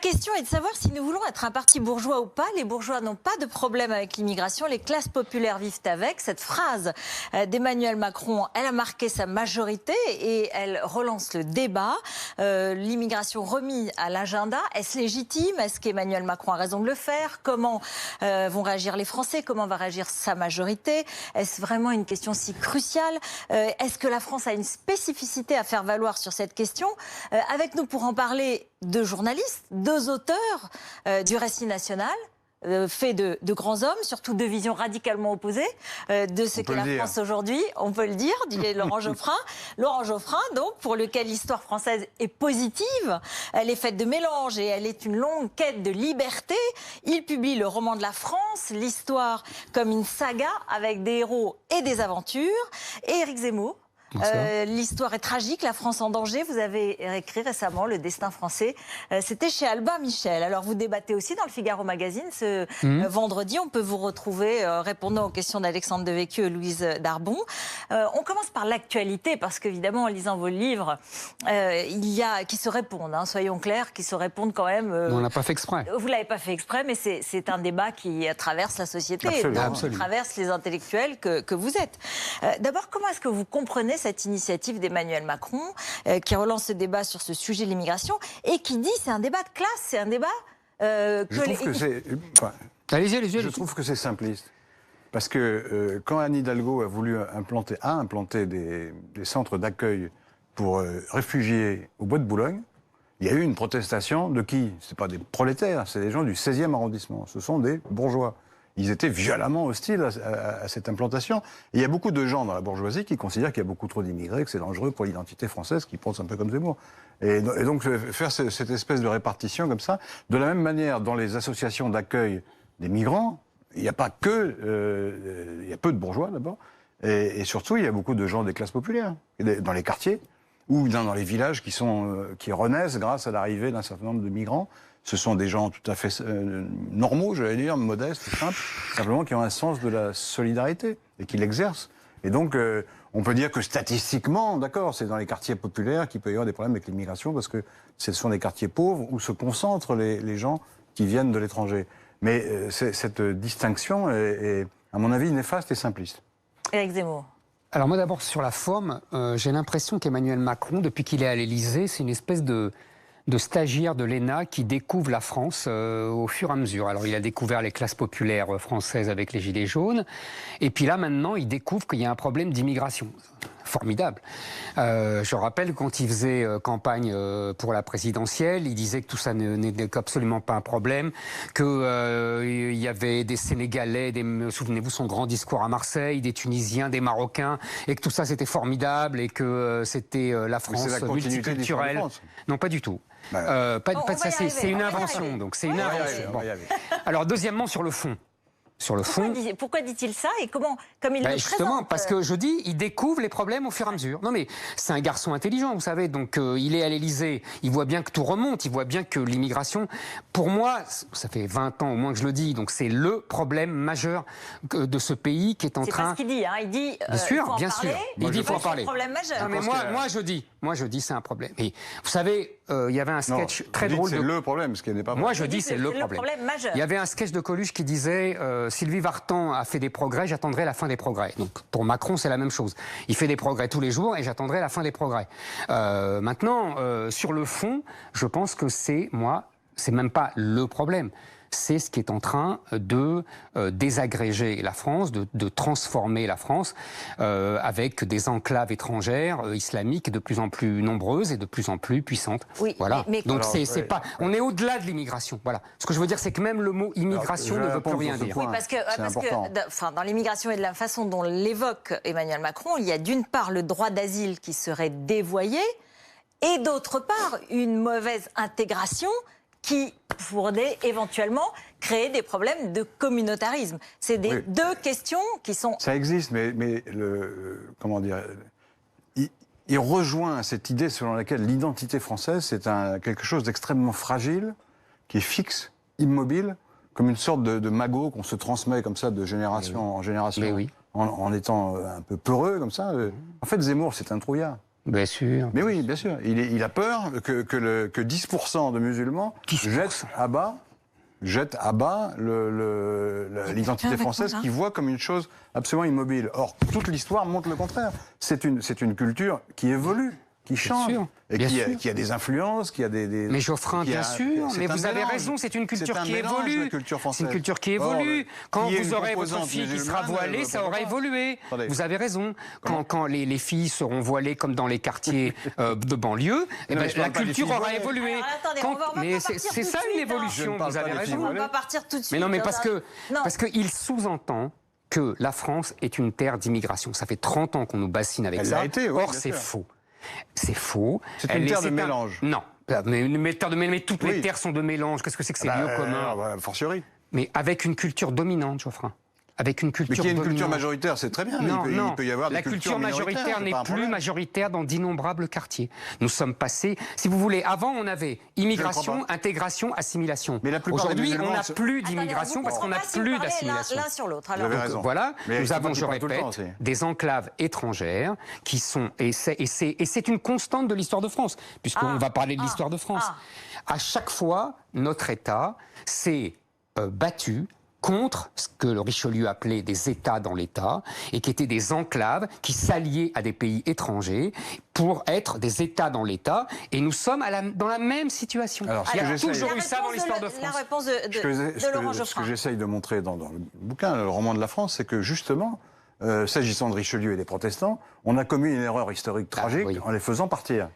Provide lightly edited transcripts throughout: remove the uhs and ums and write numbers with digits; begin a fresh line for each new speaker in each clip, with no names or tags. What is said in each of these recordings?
question est de savoir si nous voulons être un parti bourgeois ou pas. Les bourgeois n'ont pas de problème avec l'immigration. Les classes populaires vivent avec. Cette phrase d'Emmanuel Macron, elle a marqué sa majorité et elle relance le débat. L'immigration remise à l'agenda, est-ce légitime? Est-ce qu'Emmanuel Macron a raison de le faire? Comment vont réagir les Français? Comment va réagir sa majorité? Est-ce vraiment une question si cruciale? Est-ce que la France a une spécificité à faire valoir sur cette question? Avec nous pour en parler, deux journalistes, deux auteurs du récit national, fait de grands hommes, surtout deux visions radicalement opposées de ce qu'est la France aujourd'hui, on peut le dire, dit Laurent Geoffrin. Laurent Geoffrin, donc, pour lequel l'histoire française est positive, elle est faite de mélange et elle est une longue quête de liberté. Il publie le roman de la France, l'histoire comme une saga avec des héros et des aventures. Et Éric Zemmour. L'histoire est tragique, la France en danger. Vous avez écrit récemment Le Destin français. C'était chez Albin Michel. Alors vous débattez aussi dans le Figaro Magazine ce vendredi. On peut vous retrouver répondant aux questions d'Alexandre Devecchio et Louise Darbon. On commence par l'actualité parce qu'évidemment en lisant vos livres, il y a qui se répondent. Hein, soyons clairs, qui se répondent quand même.
On l'a pas fait exprès.
Vous l'avez pas fait exprès, mais c'est un débat qui traverse la société, qui traverse les intellectuels que vous êtes. D'abord, comment est-ce que vous comprenez cette initiative d'Emmanuel Macron qui relance ce débat sur ce sujet de l'immigration et qui dit c'est un débat de classe, c'est un débat
Je trouve que c'est simpliste. Parce que quand Anne Hidalgo a voulu implanter des centres d'accueil pour réfugiés au Bois de Boulogne, il y a eu une protestation de qui? Ce n'est pas des prolétaires, c'est des gens du 16e arrondissement. Ce sont des bourgeois. Ils étaient violemment hostiles à cette implantation. Et il y a beaucoup de gens dans la bourgeoisie qui considèrent qu'il y a beaucoup trop d'immigrés, que c'est dangereux pour l'identité française, qui pensent un peu comme Zemmour. Et donc faire cette espèce de répartition comme ça, de la même manière dans les associations d'accueil des migrants, il n'y a pas que... il y a peu de bourgeois d'abord, et surtout il y a beaucoup de gens des classes populaires, dans les quartiers, ou dans les villages qui renaissent grâce à l'arrivée d'un certain nombre de migrants. Ce sont des gens tout à fait normaux, j'allais dire, modestes, simples, simplement qui ont un sens de la solidarité et qui l'exercent. Et donc, on peut dire que statistiquement, d'accord, c'est dans les quartiers populaires qu'il peut y avoir des problèmes avec l'immigration parce que ce sont des quartiers pauvres où se concentrent les gens qui viennent de l'étranger. Mais cette distinction est, à mon avis, néfaste et simpliste.
Éric Zemmour.
Alors moi d'abord, sur la forme, j'ai l'impression qu'Emmanuel Macron, depuis qu'il est à l'Élysée, c'est une espèce de stagiaire de l'ENA qui découvre la France au fur et à mesure. Alors il a découvert les classes populaires françaises avec les Gilets jaunes, et puis là maintenant il découvre qu'il y a un problème d'immigration. Formidable. Je rappelle quand il faisait campagne pour la présidentielle, il disait que tout ça n'était absolument pas un problème, qu'il y avait des Sénégalais, souvenez-vous son grand discours à Marseille, des Tunisiens, des Marocains, et que tout ça c'était formidable et que c'était la France multiculturelle. Non, pas du tout. C'est une invention, donc c'est une invention. Bon. Alors deuxièmement sur le fond. Sur le fond.
Pourquoi dit-il ça et comment, comme il le
justement,
présente
parce que je dis, il découvre les problèmes au fur et à mesure. Non mais c'est un garçon intelligent, vous savez, donc il est à l'Élysée, il voit bien que tout remonte, il voit bien que l'immigration, pour moi, ça fait 20 ans au moins que je le dis, donc c'est le problème majeur de ce pays qui est en train...
C'est pas ce qu'il dit, hein. Il dit
bien sûr, bien sûr. Il dit qu'il faut en parler.
C'est un problème majeur.
Non, mais moi je dis c'est un problème. Et vous savez, il y avait un sketch très drôle.
C'est le problème, ce qui n'est pas...
Moi je dis c'est le problème
majeur.
Il y avait un sketch de Coluche qui disait Sylvie Vartan a fait des progrès, j'attendrai la fin des progrès. Donc pour Macron, c'est la même chose. Il fait des progrès tous les jours et j'attendrai la fin des progrès. Maintenant, sur le fond, je pense que c'est même pas le problème. C'est ce qui est en train de désagréger la France, de transformer la France avec des enclaves étrangères islamiques de plus en plus nombreuses et de plus en plus puissantes.
Oui,
voilà. Donc c'est pas. On est au-delà de l'immigration. Voilà. Ce que je veux dire, c'est que même le mot immigration ne veut plus rien dire.
Oui, parce que dans l'immigration et de la façon dont l'évoque Emmanuel Macron, il y a d'une part le droit d'asile qui serait dévoyé et d'autre part une mauvaise intégration qui pourrait éventuellement créer des problèmes de communautarisme. C'est deux questions qui sont...
Ça existe, mais comment dire, il rejoint cette idée selon laquelle l'identité française, c'est quelque chose d'extrêmement fragile, qui est fixe, immobile, comme une sorte de magot qu'on se transmet comme ça de génération en génération, en étant un peu peureux comme ça. En fait, Zemmour, c'est un trouillard.
Bien sûr.
Mais oui, bien sûr. Il a peur que 10% de musulmans
10%.
jettent à bas l'identité française qu'ils voient comme une chose absolument immobile. Or, toute l'histoire montre le contraire. C'est une culture qui évolue, qui change, et qui a des influences, qui a des...
Mais Geoffrin, bien sûr, mais vous avez raison, c'est une culture qui évolue. C'est une culture qui évolue. Quand vous aurez votre fille qui sera voilée, ça aura évolué. Vous avez raison. Quand les filles seront voilées comme dans les quartiers de banlieue, la culture aura évolué. Mais c'est ça une évolution, vous avez raison.
On va partir tout de suite.
Mais non, mais parce qu'il sous-entend que la France est une terre d'immigration. Ça fait 30 ans qu'on nous bassine avec ça. Or, c'est faux. C'est faux.
C'est une terre de mélange.
Non. Mais toutes les terres sont de mélange. Qu'est-ce que c'est que ces lieux communs
fortiori.
Mais avec une culture dominante, Geoffrin. Avec une culture
mais qu'il y ait une
dominante.
culture majoritaire, c'est très bien.
Non,
il peut y avoir des
la culture majoritaire n'est plus majoritaire dans d'innombrables quartiers. Nous sommes passés, si vous voulez, avant on avait immigration, intégration, assimilation. Aujourd'hui, on n'a plus d'immigration parce qu'on n'a plus d'assimilation.
L'un sur l'autre.
Vous avez raison.
Voilà,
mais
nous avons, je répète, des enclaves étrangères qui sont, et c'est une constante de l'histoire de France, puisqu'on va parler de l'histoire de France. À chaque fois, notre État s'est battu contre ce que le Richelieu appelait des États dans l'État, et qui étaient des enclaves qui s'alliaient à des pays étrangers pour être des États dans l'État, et nous sommes dans la même situation.
Alors,
il y a toujours eu ça dans l'histoire de France.
La réponse de Laurent Geoffrin.
Ce que j'essaye de montrer dans le bouquin, le roman de la France, c'est que justement, s'agissant de Richelieu et des protestants, on a commis une erreur historique tragique en les faisant partir.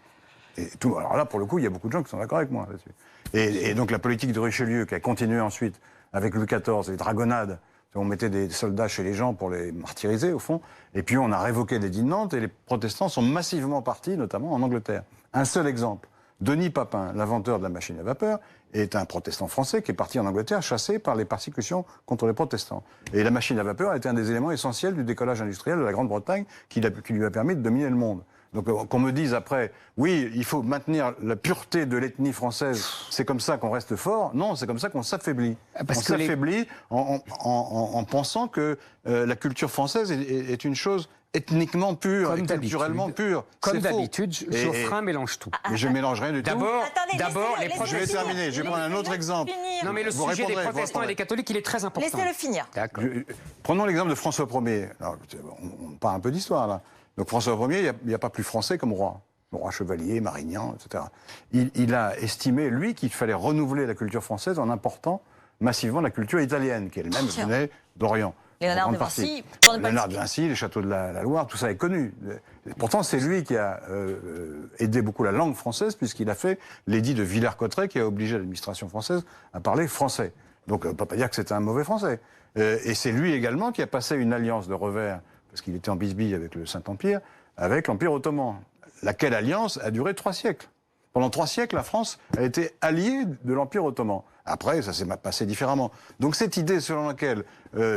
Alors là, pour le coup, il y a beaucoup de gens qui sont d'accord avec moi là-dessus. Et donc la politique de Richelieu, qui a continué ensuite avec Louis XIV, les dragonnades, on mettait des soldats chez les gens pour les martyriser, au fond, et puis on a révoqué l'édit de Nantes, et les protestants sont massivement partis, notamment en Angleterre. Un seul exemple, Denis Papin, l'inventeur de la machine à vapeur, est un protestant français qui est parti en Angleterre chassé par les persécutions contre les protestants. Et la machine à vapeur a été un des éléments essentiels du décollage industriel de la Grande-Bretagne qui lui a permis de dominer le monde. Donc qu'on me dise après, oui, il faut maintenir la pureté de l'ethnie française, c'est comme ça qu'on reste fort. Non, c'est comme ça qu'on s'affaiblit. On s'affaiblit en pensant que la culture française est une chose ethniquement pure, et culturellement pure.
Comme d'habitude, Geoffrin mélange tout.
Mais je ne mélange rien du tout.
D'abord, les
Je vais terminer, je vais prendre un autre exemple.
Non, mais le sujet des protestants et des catholiques, il est très important.
Laissez-le finir.
D'accord.
Prenons l'exemple de François Ier. Alors, on parle un peu d'histoire, là. Donc François Ier, il n'y a pas plus français comme roi. Le roi Chevalier, Marignan, etc. Il a estimé, lui, qu'il fallait renouveler la culture française en important massivement la culture italienne, qui elle-même venait d'Orient.
Léonard de Vinci,
Léonard de Vinci, les châteaux de la Loire, tout ça est connu. Pourtant, c'est lui qui a aidé beaucoup la langue française, puisqu'il a fait l'édit de Villers-Cotterêts, qui a obligé l'administration française à parler français. Donc on ne peut pas dire que c'était un mauvais français. Et c'est lui également qui a passé une alliance de revers, parce qu'il était en bisbille avec le Saint-Empire, avec l'Empire ottoman. Laquelle alliance a duré 3 siècles. Pendant 3 siècles, la France a été alliée de l'Empire ottoman. Après, ça s'est passé différemment. Donc cette idée selon laquelle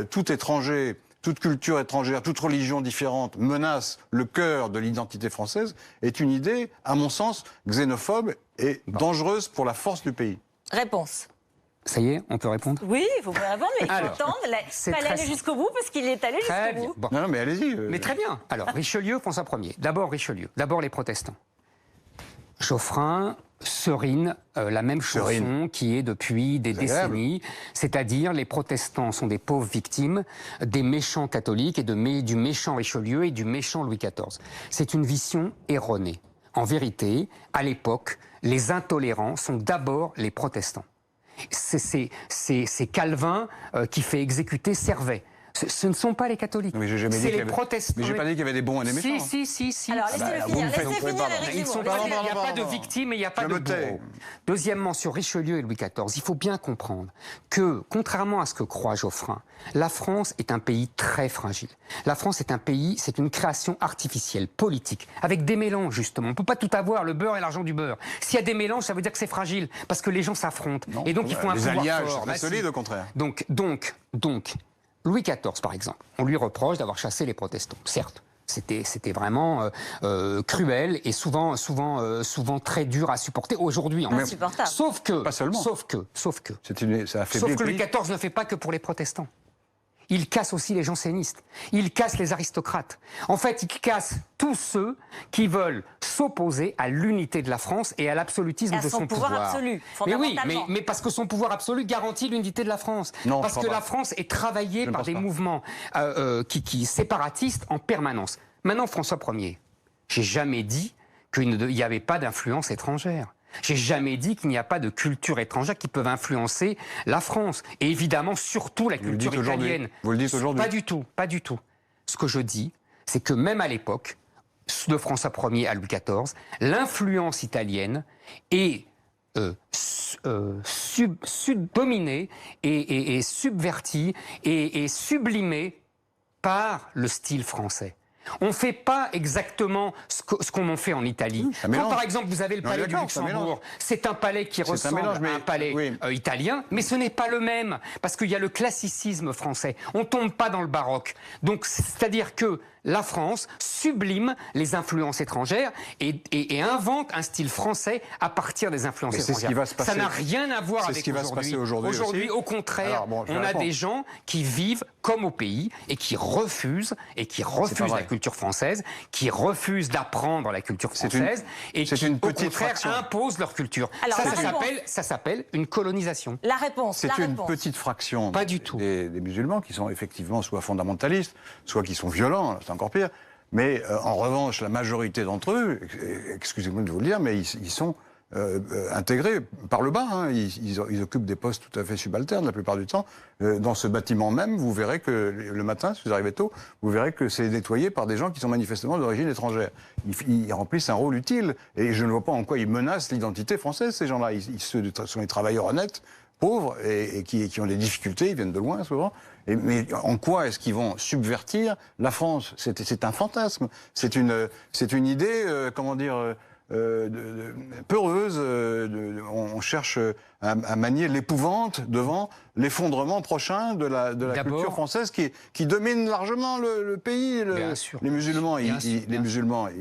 tout étranger, toute culture étrangère, toute religion différente menace le cœur de l'identité française est une idée, à mon sens, xénophobe et dangereuse pour la force du pays.
Réponse.
Ça y est, on peut répondre?
Oui, vous pouvez répondre, mais il faut attendre. Il fallait aller jusqu'au bout, parce qu'il est allé jusqu'au bout.
Bon.
Non, mais allez-y.
Mais très bien. Alors, Richelieu, François Ier. D'abord Richelieu, d'abord les protestants. Geoffrin serine la même chanson qui est depuis des décennies, c'est-à-dire les protestants sont des pauvres victimes des méchants catholiques et du méchant Richelieu et du méchant Louis XIV. C'est une vision erronée. En vérité, à l'époque, les intolérants sont d'abord les protestants. C'est Calvin qui fait exécuter Servet. Ce ne sont pas les catholiques, c'est les protestants.
Mais j'ai pas dit qu'il y avait des bons et des méchants.
Si.
Alors laissez-le finir,
Il n'y a pas de victimes et il n'y a pas de bourreaux. Deuxièmement, sur Richelieu et Louis XIV, il faut bien comprendre que, contrairement à ce que croit Geoffrin, la France est un pays très fragile. La France est un pays, c'est une création artificielle, politique, avec des mélanges justement. On ne peut pas tout avoir, le beurre et l'argent du beurre. S'il y a des mélanges, ça veut dire que c'est fragile, parce que les gens s'affrontent. Et donc il faut un pouvoir fort. Les alliages,
c'est solide au contraire.
Donc, Louis XIV, par exemple, on lui reproche d'avoir chassé les protestants. Certes, c'était vraiment cruel et souvent très dur à supporter aujourd'hui.
Insupportable.
Sauf que,
pas seulement.
Sauf que
Louis
XIV ne fait pas que pour les protestants. il casse aussi les jansénistes, il casse les aristocrates. En fait, il casse tous ceux qui veulent s'opposer à l'unité de la France et à l'absolutisme de son pouvoir.
Absolu,
mais oui,
fondamentalement.
mais parce que son pouvoir absolu garantit l'unité de la France.
Non,
parce que la France est travaillée par des mouvements séparatistes en permanence. Maintenant, François Ier, j'ai jamais dit qu'il n'y avait pas d'influence étrangère. J'ai jamais dit qu'il n'y a pas de culture étrangère qui peuvent influencer la France. Et évidemment, surtout la culture italienne.
Vous le dites aujourd'hui?
Pas du tout, pas du tout. Ce que je dis, c'est que même à l'époque, de François Ier à Louis XIV, l'influence italienne est dominée et subvertie et sublimée par le style français. On ne fait pas exactement ce qu'on en fait en Italie. Quand par exemple vous avez le palais du Luxembourg, c'est un palais qui ressemble à un palais italien, mais ce n'est pas le même, parce qu'il y a le classicisme français. On ne tombe pas dans le baroque. Donc c'est-à-dire que la France sublime les influences étrangères et invente un style français à partir des influences étrangères. Ça n'a rien à voir avec aujourd'hui. Aujourd'hui, au contraire, on a des gens qui vivent comme au pays et qui refusent la culture française, qui refusent d'apprendre la culture française et qui, au contraire, imposent leur culture.
Alors,
ça s'appelle une colonisation.
La réponse.
C'est une petite fraction des musulmans qui sont effectivement soit fondamentalistes, soit qui sont violents. C'est encore pire. Mais en revanche, la majorité d'entre eux, excusez-moi de vous le dire, mais ils sont intégrés par le bas. Hein. Ils occupent des postes tout à fait subalternes la plupart du temps. Dans ce bâtiment même, vous verrez que le matin, si vous arrivez tôt, vous verrez que c'est nettoyé par des gens qui sont manifestement d'origine étrangère. Ils remplissent un rôle utile. Et je ne vois pas en quoi ils menacent l'identité française, ces gens-là. Ils sont des travailleurs honnêtes, pauvres, et qui ont des difficultés, ils viennent de loin souvent. Mais en quoi est-ce qu'ils vont subvertir la France? C'est un fantasme. C'est une idée, comment dire, peureuse. On cherche à manier l'épouvante devant l'effondrement prochain de la culture française qui domine largement le pays. Les musulmans,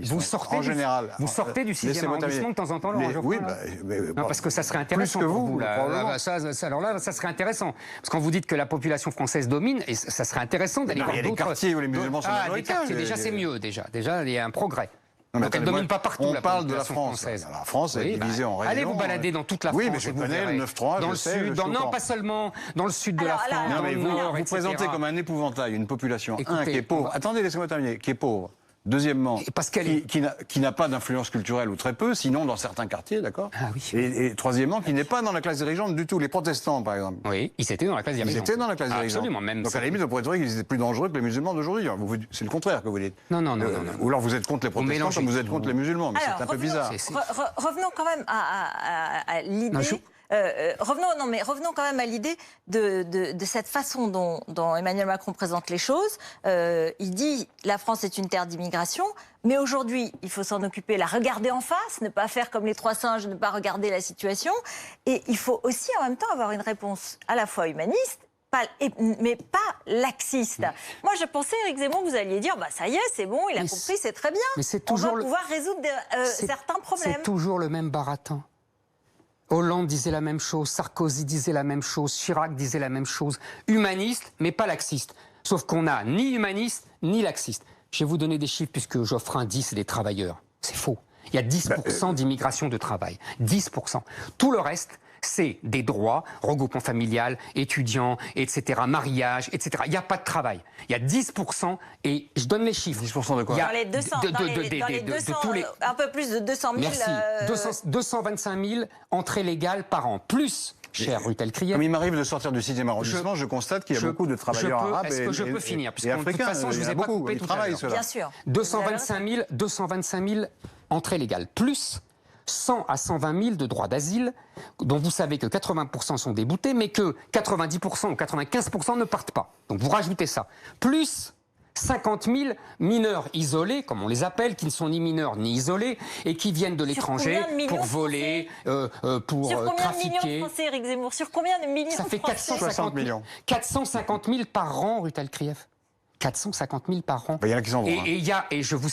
vous sortez
en général.
Vous sortez du 6e arrondissement de temps en temps, Laurent Geoffroy?
Oui,
parce que ça serait intéressant
plus que
pour vous.
Alors
là, ça serait intéressant. Parce que quand vous dites que la population française domine, et ça serait intéressant d'aller voir d'autres...
Il y a des quartiers où les musulmans sont majoritaires.
Déjà, c'est mieux. Déjà, il y a un progrès.
Donc
elle ne domine pas partout,
la parle de la France française. La France est divisée en régions.
Allez vous balader dans toute la France.
Oui, mais je connais le 9-3,
dans le sud, non, pas seulement dans le sud de la France, dans le nord,
vous présentez comme un épouvantail une population, qui est pauvre. Attendez, laissez-moi terminer. Qui est pauvre. Deuxièmement, qui n'a pas d'influence culturelle ou très peu, sinon dans certains quartiers, d'accord. Et troisièmement, qui n'est pas dans la classe dirigeante du tout. Les protestants, par exemple.
Oui, ils étaient dans la classe dirigeante.
Ils étaient dans la classe dirigeante.
Absolument, même.
Donc à la limite, on pourrait dire qu'ils étaient plus dangereux que les musulmans d'aujourd'hui. C'est le contraire que vous dites.
Non.
Ou alors vous êtes contre les protestants comme vous êtes contre les musulmans. Mais c'est un peu bizarre.
Revenons quand même à l'idée. Revenons quand même à l'idée de cette façon dont Emmanuel Macron présente les choses. Il dit la France est une terre d'immigration, mais aujourd'hui il faut s'en occuper, la regarder en face, ne pas faire comme les trois singes, ne pas regarder la situation. Et il faut aussi en même temps avoir une réponse à la fois humaniste, mais pas laxiste. Moi, je pensais, Éric Zemmour, vous alliez dire, ça y est, c'est bon, il a compris, c'est très bien.
Mais on va
pouvoir résoudre certains problèmes.
C'est toujours le même baratin. Hollande disait la même chose, Sarkozy disait la même chose, Chirac disait la même chose. Humaniste, mais pas laxiste. Sauf qu'on n'a ni humaniste, ni laxiste. Je vais vous donner des chiffres puisque Geoffrin dit c'est des travailleurs. C'est faux. Il y a 10% d'immigration de travail. 10%. Tout le reste, c'est des droits, regroupement familial, étudiants, etc., mariage, etc. Il n'y a pas de travail. Il y a 10% et je donne les chiffres.
10% de quoi?
Dans les 200, un peu plus de 200 000...
Merci. 225 000 entrées légales par an, plus... Cher Rutel-Krief.
Comme il m'arrive de sortir du 6e arrondissement, je constate qu'il y a beaucoup de travailleurs arabes
Est-ce que je peux finir?
Et africains.
De toute façon, je ne vous ai pas coupé tout à l'heure.
Bien sûr.
225 000 entrées légales, plus 100 à 120 000 de droits d'asile, dont vous savez que 80% sont déboutés, mais que 90% ou 95% ne partent pas. Donc vous rajoutez ça. Plus 50 000 mineurs isolés, comme on les appelle, qui ne sont ni mineurs ni isolés, et qui viennent de l'étranger pour voler, pour trafiquer.
Sur combien de millions de Français, Éric Zemmour? Sur combien de millions de Français?
Ça fait 450 000 par an, Rutel-Krief. 450 000 par an.
Il y en a qui s'en vont.
Et je vous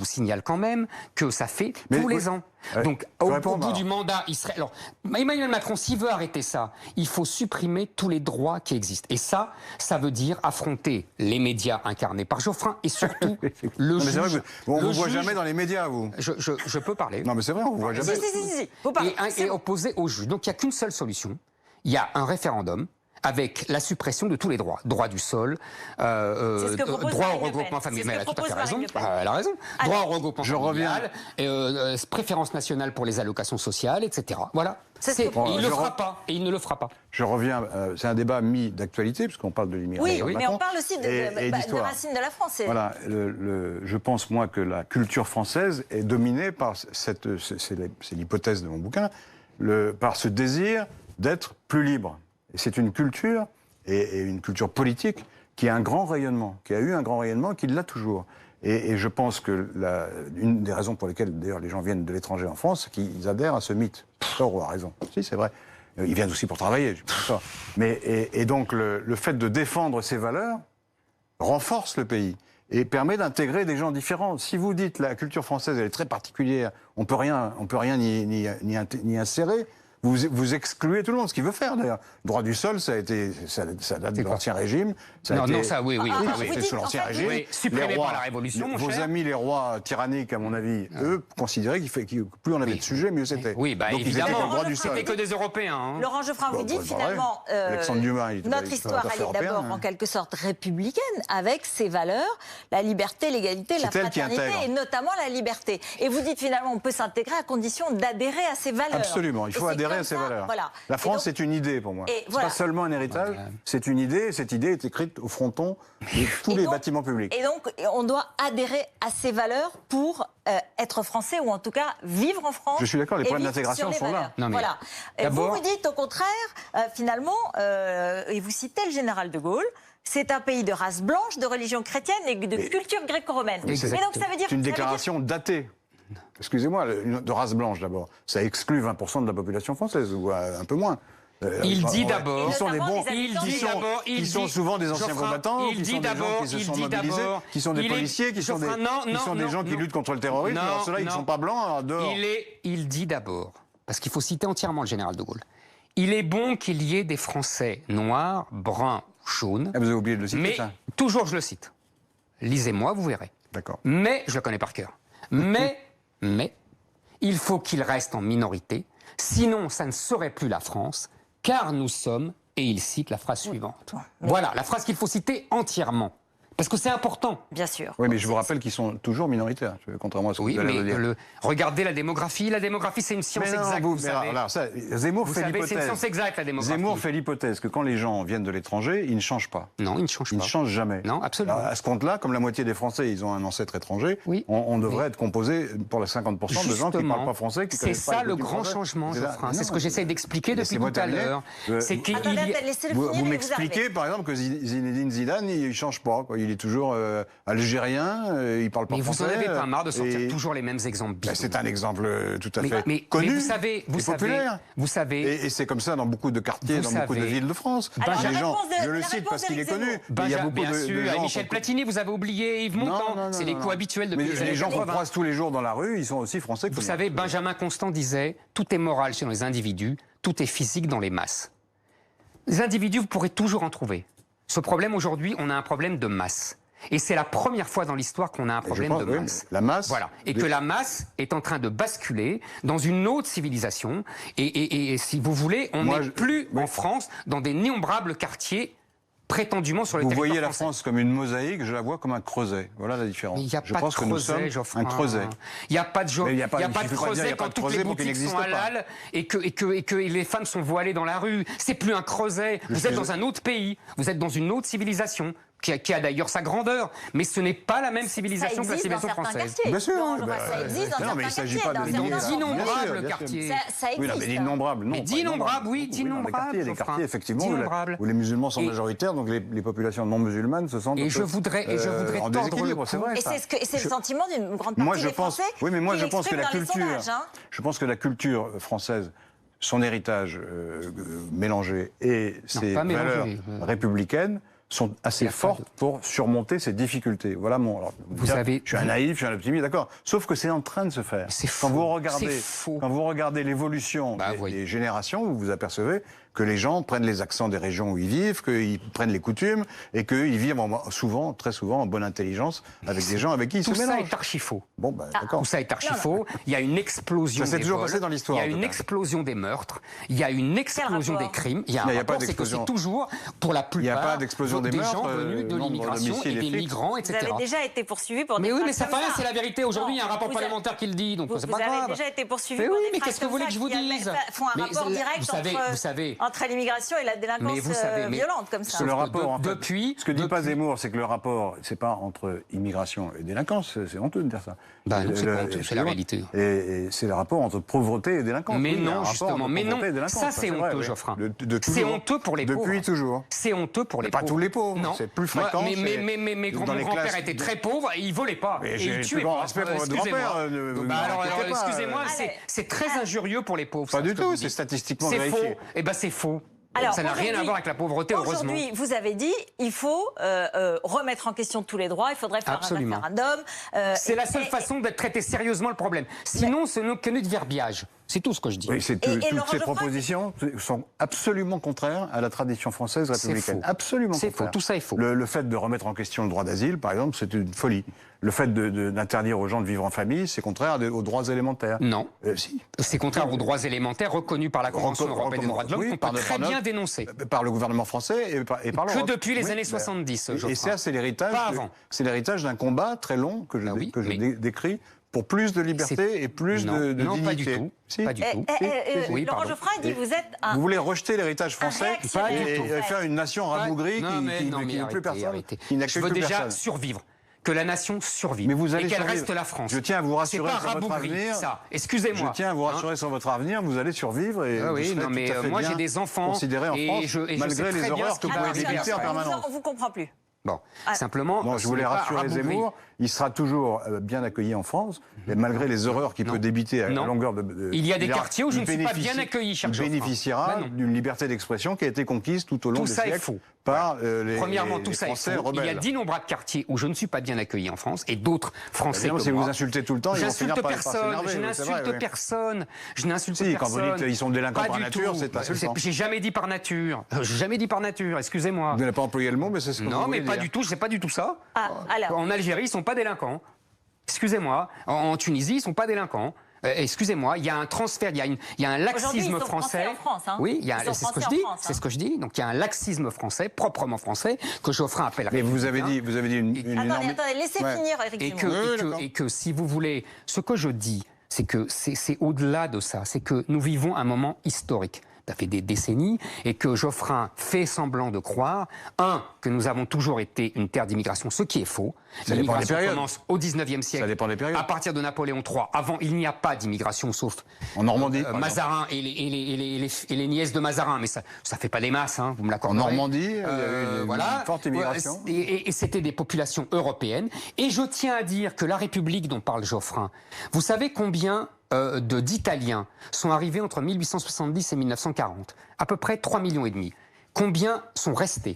signale quand même que ça fait tous les ans. Donc, au bout du mandat, il serait. Alors, Emmanuel Macron, s'il veut arrêter ça, il faut supprimer tous les droits qui existent. Et ça veut dire affronter les médias incarnés par Geoffrin et surtout le juge.
Vrai on ne vous voit jamais dans les médias, vous.
Je peux parler.
Non, mais c'est vrai, on ne vous voit jamais.
Si. Faut parler.
Et opposé au juge. Donc, il n'y a qu'une seule solution. Il y a un référendum avec la suppression de tous les droits. Droit du sol, droit au regroupement familial. Elle a tout à fait raison. Elle a raison. Droit au regroupement familial, préférence nationale pour les allocations sociales, etc. Voilà. Il ne le fera pas. Et il ne le fera pas.
Je reviens, c'est un débat mis d'actualité, puisqu'on parle de l'immigration.
Oui, mais on parle aussi des racines de la France.
Voilà, je pense, moi, que la culture française est dominée par, c'est l'hypothèse de mon bouquin, par ce désir d'être plus libre. Et c'est une culture, et une culture politique, qui a un grand rayonnement, qui a eu un grand rayonnement, qui l'a toujours. Et je pense que une des raisons pour lesquelles, d'ailleurs, les gens viennent de l'étranger en France, c'est qu'ils adhèrent à ce mythe. Tort ou à raison. Si, c'est vrai. Ils viennent aussi pour travailler, je pense pas. Et donc, le fait de défendre ces valeurs renforce le pays et permet d'intégrer des gens différents. Si vous dites la culture française, elle est très particulière, on peut rien n'y insérer, vous excluez tout le monde, ce qu'il veut faire d'ailleurs. Le droit du sol, ça date de l'Ancien Régime.
Oui.
Sous l'Ancien Régime.
Oui, supprimé par la Révolution,
vos amis, les rois tyranniques, à mon avis, eux, considéraient que plus on avait de sujets, mieux c'était.
Oui,
donc
évidemment,
le droit du sol.
c'était que des Européens. Hein.
Laurent Geoffrin, vous dites finalement,
Alexandre Dumas,
notre histoire, elle est d'abord en quelque sorte républicaine, avec ses valeurs, la liberté, l'égalité, la fraternité, et notamment la liberté. Et vous dites finalement, on peut s'intégrer à condition d'adhérer à ces valeurs.
Absolument, il faut adhérer à ces valeurs.
Voilà.
La France, c'est une idée pour moi. C'est pas seulement un héritage, c'est une idée, et cette idée est écrite au fronton de tous les bâtiments publics.
Et donc, on doit adhérer à ces valeurs pour être français, ou en tout cas vivre en France.
Je suis d'accord, les problèmes d'intégration sont là.
Non, mais voilà. Vous dites au contraire, finalement, et vous citez le général de Gaulle, c'est un pays de race blanche, de religion chrétienne et de culture gréco-romaine. Et donc ça veut dire...
C'est une déclaration datée. Excusez-moi, de race blanche d'abord. Ça exclut 20% de la population française, ou un peu moins.
Il dit d'abord...
Ils sont des bons... Ils sont souvent des anciens combattants, qui sont des gens qui se sont mobilisés, qui sont des policiers, qui sont des gens qui luttent contre le terrorisme. Alors ceux-là, ils ne sont pas blancs, alors dehors.
Il dit d'abord, parce qu'il faut citer entièrement le général de Gaulle, il est bon qu'il y ait des Français noirs, bruns ou jaunes.
Vous avez oublié de le citer, ça.
Toujours je le cite. Lisez-moi, vous verrez.
D'accord.
Mais, je le connais par cœur, mais, il faut qu'il reste en minorité, sinon ça ne serait plus la France, car nous sommes, et il cite la phrase suivante. Voilà, la phrase qu'il faut citer entièrement. Parce que c'est important.
Bien sûr.
Oui, mais je vous rappelle qu'ils sont toujours minoritaires, contrairement à ce que vous allez dire.
Regardez la démographie. La démographie, c'est une science exacte. Vous savez.
Alors ça, Zemmour fait l'hypothèse.
C'est une science exacte, la démographie.
Zemmour fait l'hypothèse que quand les gens viennent de l'étranger, ils ne changent pas.
Non, ils ne changent pas.
Ils ne changent jamais.
Non, absolument.
Alors, à ce compte-là, comme la moitié des Français, ils ont un ancêtre étranger, on devrait être composé pour les 50% de gens qui ne parlent pas français, qui connaissent pas.
C'est ça le grand changement, Geoffrin. C'est ce que j'essaie d'expliquer depuis tout à l'heure.
Vous m'expliquez, par exemple, que Zinedine Zidane, il ne change pas. Il est toujours algérien, il parle pas français.
Mais vous n'en avez pas marre de sortir toujours les mêmes exemples.
C'est un exemple tout à fait connu,
vous savez,
et c'est comme ça dans beaucoup de quartiers, dans beaucoup de villes de France.
Alors,
les gens, je le cite parce qu'il est connu.
Il y a beaucoup de gens. Michel Platini, vous avez oublié Yves Montand. C'est les coups habituels depuis les années 80.
Les gens qu'on croise tous les jours dans la rue, ils sont aussi français.
Vous savez, Benjamin Constant disait « Tout est moral chez les individus, tout est physique dans les masses ». Les individus, vous pourrez toujours en trouver. Ce problème, aujourd'hui, on a un problème de masse. Et c'est la première fois dans l'histoire qu'on a un problème de masse.
La masse.
Voilà. Et que la masse est en train de basculer dans une autre civilisation. Et si vous voulez, on n'est plus en France dans des innombrables quartiers prétendument sur le territoire français.
Vous voyez la France comme une mosaïque, je la vois comme un creuset. Voilà la différence.
Il n'y a pas de creuset, Geoffrin.
Un creuset.
Il n'y a pas de creuset quand toutes les boutiques sont halal et que les femmes sont voilées dans la rue. C'est plus un creuset. Vous êtes dans un autre pays. Vous êtes dans une autre civilisation. Qui a d'ailleurs sa grandeur, mais ce n'est pas la même civilisation que la civilisation française.
Bien sûr.
Ça existe dans
d'innombrables quartiers.
Ça existe.
Mais d'innombrables, non.
Mais d'innombrables, oui, d'innombrables.
Des quartiers, effectivement, où les musulmans sont majoritaires, donc les populations non musulmanes se sentent.
Et je voudrais
en déséquilibre, c'est vrai.
Et c'est le sentiment d'une grande partie des Français.
Oui, mais moi je pense que la culture.
Je
pense que la culture française, son héritage mélangé et ses valeurs républicaines sont assez fortes pour surmonter ces difficultés. Voilà mon... Alors, je suis un naïf, je suis un optimiste, d'accord. Sauf que c'est en train de se faire. Quand vous regardez l'évolution des générations, vous vous apercevez que les gens prennent les accents des régions où ils vivent, qu'ils prennent les coutumes et qu'ils vivent souvent, très souvent, en bonne intelligence avec des gens avec qui ils se mélangent.
Tout ça est archi faux.
Bon, d'accord.
Tout ça est archi faux. Il y a une explosion des vols. Ça s'est toujours passé dans l'histoire. Il y a une explosion des meurtres. Il y a une explosion des crimes. Il y a un rapport, c'est que c'est toujours, pour la plupart,
il n'y a pas d'explosion des meurtres,
gens venus de l'immigration et des migrants, etc.
Vous avez déjà été poursuivi pour des
Mais oui, mais ça fait rien, c'est la vérité. Aujourd'hui, il y a un rapport parlementaire qui le dit, donc c'est pas grave.
Vous avez déjà été poursuivi
mais
pour
oui,
des
mais qu'est-ce que vous voulez que je vous dise?
Font un rapport direct entre l'immigration et la délinquance violente comme ça.
Le rapport, ce que dit pas Zemmour, c'est que le rapport, c'est pas entre immigration et délinquance, c'est honteux de dire ça.
Non, c'est pas honteux, c'est la réalité.
Et c'est le rapport entre pauvreté et délinquance.
Mais non, justement, mais non, ça c'est honteux, Geoffrin. C'est honteux pour les pauvres.
Depuis toujours.
C'est honteux pour les pauvres.
Pas tous les pauvres, c'est plus fréquent.
Mais mes grands-pères étaient très pauvres et ils volaient pas. Et ils tuaient pas.
Respect pour votre grand-père.
Alors, excusez-moi, c'est très injurieux pour les pauvres.
Pas du tout, c'est statistiquement vérifié.
C'est faux. Eh ben c'est faux.
Alors,
ça n'a rien à voir avec la pauvreté, heureusement.
Aujourd'hui, vous avez dit il faut remettre en question tous les droits, il faudrait faire un référendum.
C'est la seule façon d'être traité sérieusement le problème. Sinon, ce n'est que du verbiage. C'est tout ce que je dis.
Oui, toutes ces propositions sont absolument contraires à la tradition française républicaine. Absolument contraires.
C'est faux, tout ça est faux.
Le fait de remettre en question le droit d'asile, par exemple, c'est une folie. Le fait d'interdire aux gens de vivre en famille, c'est contraire aux droits élémentaires.
Non.
Si.
C'est contraire aux droits élémentaires reconnus par la Convention européenne des droits de l'homme, qu'on peut très bien dénoncer.
Par le gouvernement français et par l'Europe.
Que depuis les années 70,
Et ça, c'est l'héritage d'un combat très long que je décris pour plus de liberté et plus de dignité.
Non, pas du tout.
Si.
Pas du tout.
Laurent Geoffrin dit vous êtes un...
Vous voulez rejeter l'héritage français et faire une nation rabougrie qui n'a plus personne.
Je veux déjà survivre. Que la nation survive.
Mais vous allez
et qu'elle
survivre.
reste la France.
Je tiens à vous rassurer sur votre avenir.
Ça. Excusez-moi.
Je tiens à vous rassurer sur votre avenir. Vous allez survivre et vous serez tout à fait
moi
bien
j'ai des enfants
considérés en France, malgré les horreurs que vous pouvez débiter en permanence.
On vous comprend plus.
Bon, simplement.
Bon, je voulais rassurer Zemmour, il sera toujours bien accueilli en France, mais malgré les horreurs qu'il peut débiter à longueur de.
Il y a des quartiers où je ne suis pas bien accueilli, cher Geoffrin.
Il bénéficiera d'une liberté d'expression qui a été conquise tout au long des siècles.
Tout ça est faux.
Par les
Premièrement, tout ça est
Français
faux.
rebelles.
Il y a d'innombrables quartiers où je ne suis pas bien accueilli en France et d'autres Français comme
si
moi.
vous insultez tout le temps, ils vont finir par s'énerver.
Je n'insulte personne. Je n'insulte personne.
Quand vous dites qu'ils sont délinquants par nature, c'est insultant.
J'ai jamais dit par nature. J'ai jamais dit par nature. Excusez-moi.
Vous n'avez pas employé le mot, mais c'est ce que vous voulez dire.
Non, mais pas du tout. C'est pas du tout ça.
Alors.
En Algérie, ils sont pas délinquants. Excusez-moi. En Tunisie, ils sont pas délinquants. Excusez-moi, il y a un transfert, il y a un laxisme français.
En France, hein.
Oui, c'est ce que je dis. C'est ce que je dis. Donc il y a un laxisme français, proprement français, que Geoffrin appelle.
Mais vous avez dit une énorme.
Attendez, laissez finir, Éric Zemmour.
Et que si vous voulez, ce que je dis, c'est que c'est au-delà de ça. C'est que nous vivons un moment historique. Ça fait des décennies, et que Geoffrin fait semblant de croire, que nous avons toujours été une terre d'immigration, ce qui est faux. L'immigration commence au 19e siècle.
Ça dépend des périodes.
À partir de Napoléon III. Avant, il n'y a pas d'immigration, sauf
en Normandie,
Mazarin et les nièces de Mazarin. Mais ça fait pas des masses, hein, vous me l'accordez.
En Normandie, il y a eu une forte immigration.
Et c'était des populations européennes. Et je tiens à dire que la République dont parle Geoffrin, vous savez combien d'Italiens sont arrivés entre 1870 et 1940. À peu près 3,5 millions. Combien sont restés?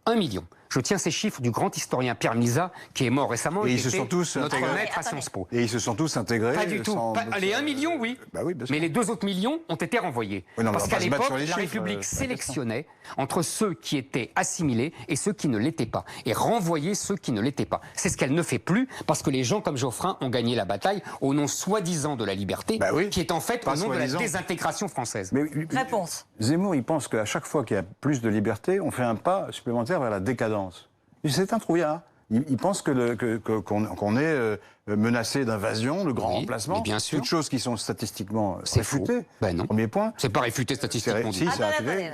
1 million. Je tiens ces chiffres du grand historien Pierre Misat, qui est mort récemment.
Et ils se sont tous
notre
intégrés.
maître à Sciences Po.
Et ils se sont tous intégrés.
Pas du tout. Les 1 million, oui.
Bah oui, bien sûr.
Mais les 2 autres millions ont été renvoyés.
Oui, non,
parce qu'à l'époque, la
chiffres,
République sélectionnait entre ceux qui étaient assimilés et ceux qui ne l'étaient pas. Et renvoyait ceux qui ne l'étaient pas. C'est ce qu'elle ne fait plus, parce que les gens comme Geoffrin ont gagné la bataille au nom soi-disant de la liberté, qui est en fait au nom de la désintégration française.
Mais,
réponse.
Zemmour, il pense qu'à chaque fois qu'il y a plus de liberté, on fait un pas supplémentaire vers la décadence. C'est un trouillard. Il pense qu'on est menacé d'invasion, de grand remplacement.
Bien sûr.
Toutes choses qui sont statistiquement
réfutées.
Faux.
Ben non.
Premier point.
C'est pas réfuté statistiquement.
Si,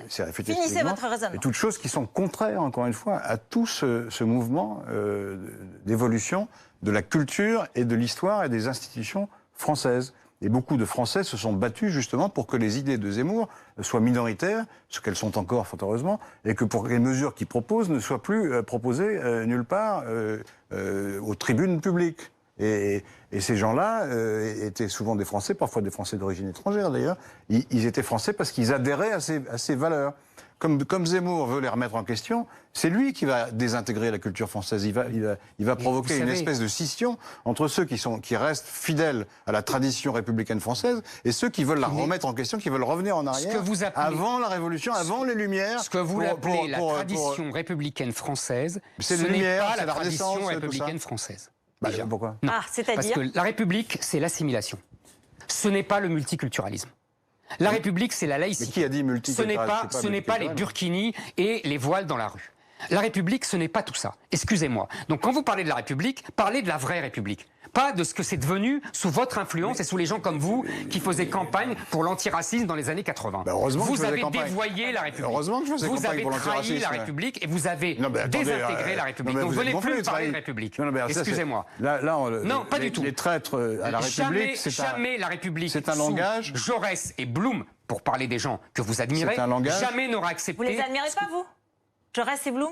c'est réfuté.
Finissez votre raisonnement.
Et toutes choses qui sont contraires, encore une fois, à tout ce mouvement d'évolution de la culture et de l'histoire et des institutions françaises. Et beaucoup de Français se sont battus justement pour que les idées de Zemmour soient minoritaires, ce qu'elles sont encore, fort heureusement, et que pour que les mesures qu'il propose ne soient plus proposées nulle part aux tribunes publiques. Et ces gens-là étaient souvent des Français, parfois des Français d'origine étrangère d'ailleurs. Ils étaient Français parce qu'ils adhéraient à ces valeurs. comme Zemmour veut les remettre en question, c'est lui qui va désintégrer la culture française. Il va provoquer une espèce de scission entre ceux qui restent fidèles à la tradition républicaine française et ceux qui veulent la remettre en question, qui veulent revenir en arrière avant la Révolution, avant les Lumières.
Ce que vous l'appelez la tradition républicaine française, ce n'est pas la tradition républicaine française.
Pourquoi?
Ah, c'est-à-dire?
Parce que la République, c'est l'assimilation. Ce n'est pas le multiculturalisme. La République, c'est la laïcité.
Mais qui a dit multiculturalisme?
Ce n'est pas les burkinis et les voiles dans la rue. La République, ce n'est pas tout ça. Excusez-moi. Donc quand vous parlez de la République, parlez de la vraie République. Pas de ce que c'est devenu sous votre influence et sous les gens comme vous qui faisaient campagne pour l'antiracisme dans les années 80. Vous avez dévoyé la République.
Heureusement que je faisais
vous avez
campagne pour
trahi la République et vous avez désintégré la République. Donc venez plus parler de République. Excusez-moi.
Non,
pas du tout.
Les traîtres à la République,
jamais la République.
C'est un langage.
Jaurès et Blum, pour parler des gens que vous admirez, jamais n'aura accepté.
Vous les admirez pas, vous? Jaurès et Blum?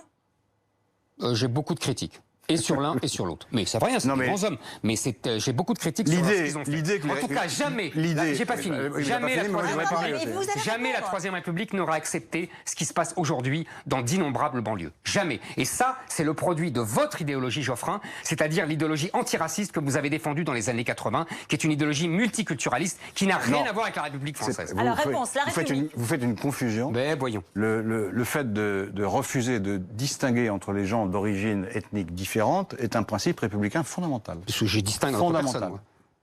J'ai beaucoup de critiques. Et sur l'un et sur l'autre. Mais c'est vrai, c'est des grands hommes. Mais j'ai beaucoup de critiques sur ce qu'ils ont fait. En tout cas, jamais, j'ai pas fini, jamais la Troisième République n'aura accepté ce qui se passe aujourd'hui dans d'innombrables banlieues. Jamais. Et ça, c'est le produit de votre idéologie, Geoffrin, c'est-à-dire l'idéologie antiraciste que vous avez défendue dans les années 80, qui est une idéologie multiculturaliste qui n'a rien à voir avec la République française.
Alors, réponse, la République.
Vous faites une confusion.
Ben, voyons.
Le fait de refuser de distinguer entre les gens d'origine ethnique différente est un principe républicain fondamental.
Parce que je distingue entre personnes.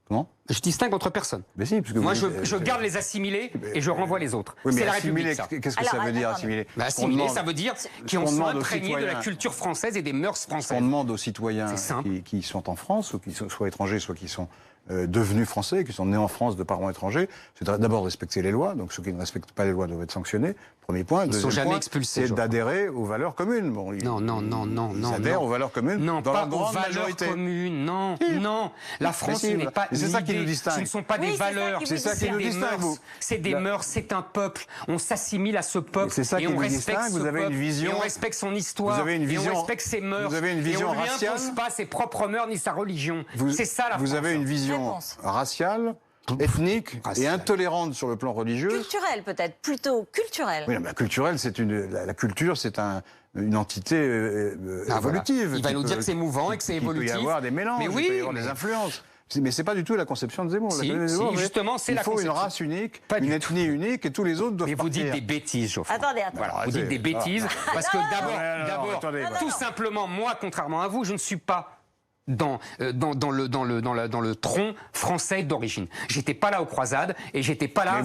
Comment?
Je distingue entre personnes.
Mais si, parce que
moi, je garde les assimilés et je renvoie les autres.
Oui,
c'est la République, ça.
Qu'est-ce que ça veut dire, assimiler?
Assimiler, ça veut dire qu'ils sont imprégnés de la culture française et des mœurs françaises.
On demande aux citoyens qui sont en France, ou qui sont soit étrangers, soit qui sont devenus français, qui sont nés en France de parents étrangers, c'est d'abord respecter les lois. Donc ceux qui ne respectent pas les lois doivent être sanctionnés. Premier point.
Ils ne sont jamais expulsés.
C'est d'adhérer aux valeurs communes. Bon, ils adhèrent aux valeurs communes.
Non,
dans
pas
la grande
aux valeurs
majorité.
communes. Non, non. La France n'est pas
c'est ça qui nous distingue.
Ce ne sont pas des valeurs.
C'est ça qui nous distingue.
C'est des mœurs. C'est un peuple. On s'assimile à ce peuple.
C'est ça
et
qui
on
nous
respecte
distingue.
ce
Vous avez une
peuple.
vision.
Et on respecte son histoire.
Vous avez une vision.
Et on respecte ses mœurs.
Vous avez une vision
et on lui
raciale.
impose pas ses propres mœurs ni sa religion. C'est ça la France.
Vous avez une vision raciale, ethnique et intolérante sur le plan religieux.
Culturelle peut-être, plutôt culturelle.
Oui, mais culturelle, la culture, c'est une entité évolutive.
Voilà. Il va nous dire que c'est mouvant et que c'est évolutif.
Il peut y avoir des mélanges, il peut y avoir des influences. Mais c'est pas du tout la conception de Zemmour.
Justement, c'est la conception.
Il faut une race unique, une ethnie unique, et tous les autres doivent partir.
Mais vous dites des bêtises, Geoffroy.
Attendez.
Voilà, vous dites des bêtises, parce que d'abord, tout simplement, moi, contrairement à vous, je ne suis pas dans le tronc français d'origine. J'étais pas là aux croisades et j'étais pas là à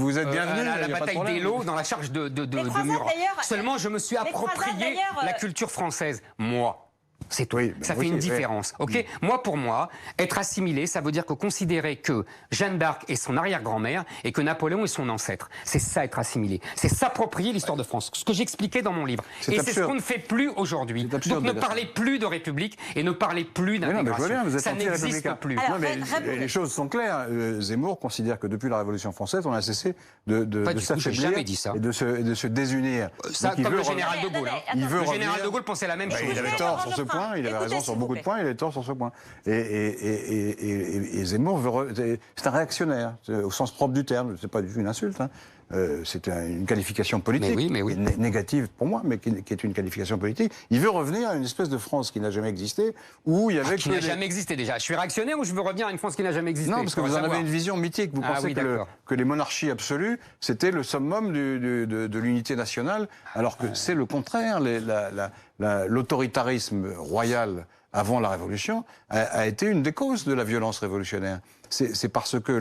la bataille d'Eylau dans la charge de Murat. Seulement, je me suis approprié la culture française. Moi. C'est tout. Ça fait une différence. Ok. Moi, pour moi, être assimilé, ça veut dire que considérer que Jeanne d'Arc est son arrière-grand-mère et que Napoléon est son ancêtre. C'est ça, être assimilé. C'est s'approprier l'histoire de France. Ce que j'expliquais dans mon livre. Et c'est ce qu'on ne fait plus aujourd'hui. Donc ne parlez plus de République et ne parlez plus d'intégration. Ça n'existe plus.
Alors, les choses sont claires. Zemmour considère que depuis la Révolution française, on a cessé de s'affaiblir et de se désunir.
Ça, comme le général de Gaulle. Le général de Gaulle pensait la même chose.
Il avait tort sur ce point, il avait raison sur beaucoup de points, il avait tort sur ce point. Et Zemmour, c'est un réactionnaire, au sens propre du terme, c'est pas du tout une insulte. C'est une qualification politique négative pour moi, mais qui est une qualification politique. Il veut revenir à une espèce de France qui n'a jamais existé, où il y avait...
Qui n'a jamais existé déjà. Je suis réactionnaire ou je veux revenir à une France qui n'a jamais existé?
Non, parce que vous en avez une vision mythique. Vous pensez que les monarchies absolues, c'était le summum de l'unité nationale, alors que c'est le contraire. L'autoritarisme royal avant la Révolution a été une des causes de la violence révolutionnaire. C'est parce que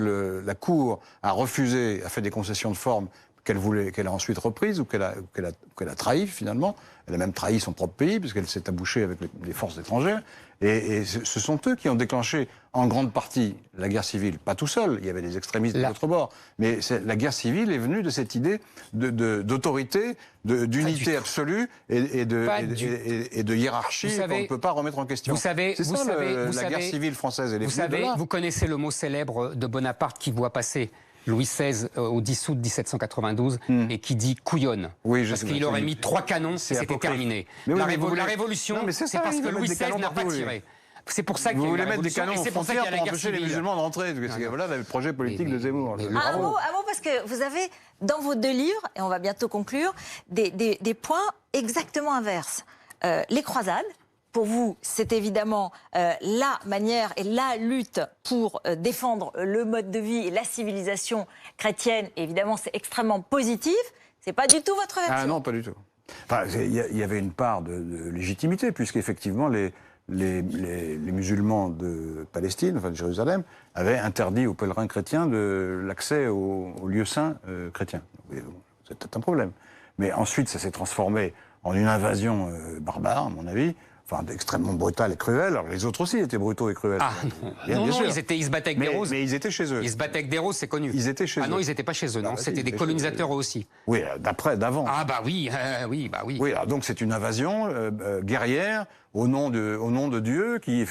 la Cour a refusé, a fait des concessions de forme qu'elle a ensuite reprises ou qu'elle a trahi finalement. Elle a même trahi son propre pays puisqu'elle s'est abouchée avec les forces étrangères. Et ce sont eux qui ont déclenché en grande partie la guerre civile. Pas tout seul, il y avait des extrémistes de l'autre bord. Mais la guerre civile est venue de cette idée d'autorité, d'unité absolue et de hiérarchie qu'on ne peut pas remettre en question. C'est ça la guerre civile française. Elle est venue de là.
Vous connaissez le mot célèbre de Bonaparte qui voit passer Louis XVI au 10 août 1792 et qui dit couillonne. Parce qu'il aurait mis 3 canons et c'était terminé. La Révolution, c'est parce que Louis XVI n'a pas tiré. C'est pour ça qu'il y a
Vous voulez mettre des canons aux frontières pour empêcher les musulmans de rentrer. Voilà le projet politique de Zemmour.
Un mot parce que vous avez dans vos 2 livres, et on va bientôt conclure, des points exactement inverses. Les croisades, pour vous, c'est évidemment la manière et la lutte pour défendre le mode de vie et la civilisation chrétienne. Et évidemment, c'est extrêmement positif. C'est pas du tout votre version.
Ah non, pas du tout. Enfin, il y avait une part de légitimité, puisqu'effectivement, les musulmans de Palestine, enfin de Jérusalem, avaient interdit aux pèlerins chrétiens l'accès aux lieux saints chrétiens. C'est peut-être un problème. Mais ensuite, ça s'est transformé en une invasion barbare, à mon avis, enfin extrêmement brutale et cruelle. Alors les autres aussi étaient brutaux et cruels.
Ah non,
bien sûr.
ils se battaient avec des roses.
Mais ils étaient chez eux.
Ils se battaient avec des roses, c'est connu.
Ils étaient chez eux.
Ah non, ils n'étaient pas chez eux, non. C'était des colonisateurs eux aussi.
Oui, d'avant.
Ah bah oui, oui.
Oui, alors donc c'est une invasion guerrière au nom de Dieu qui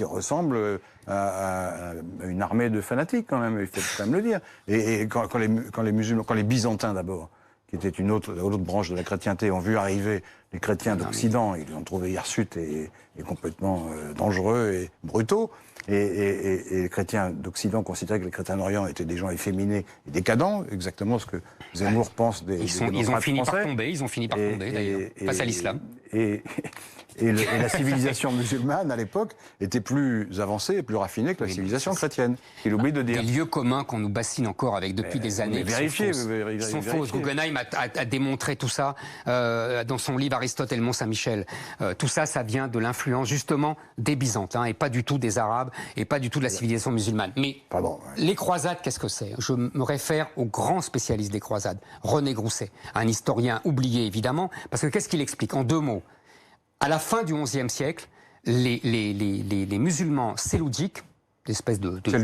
ressemble à une armée de fanatiques quand même, il faut quand même le dire. Et quand les musulmans, quand les Byzantins d'abord, qui était une autre branche de la chrétienté, ont vu arriver les chrétiens d'Occident, ils les ont trouvés hirsutes et complètement dangereux et brutaux. Et les chrétiens d'Occident considéraient que les chrétiens d'Orient étaient des gens efféminés et décadents, exactement ce que Zemmour pense des
Ils ont fini
français.
par tomber, d'ailleurs, face à l'islam.
Et la civilisation musulmane, à l'époque, était plus avancée et plus raffinée que la civilisation chrétienne. Il oublie de dire.
Des lieux communs qu'on nous bassine encore avec depuis des années.
Vérifiez,
sont fausses. Guggenheim a démontré tout ça dans son livre Aristote et le Mont Saint-Michel. Tout ça, ça vient de l'influence justement des Byzantins et pas du tout des Arabes et pas du tout de la civilisation musulmane. Mais les croisades, qu'est-ce que c'est? Je me réfère au grand spécialiste des croisades, René Grousset, un historien oublié évidemment, parce que qu'est-ce qu'il explique en 2 mots? À la fin du XIe siècle, les musulmans séloudiques, l'espèce de Turcs,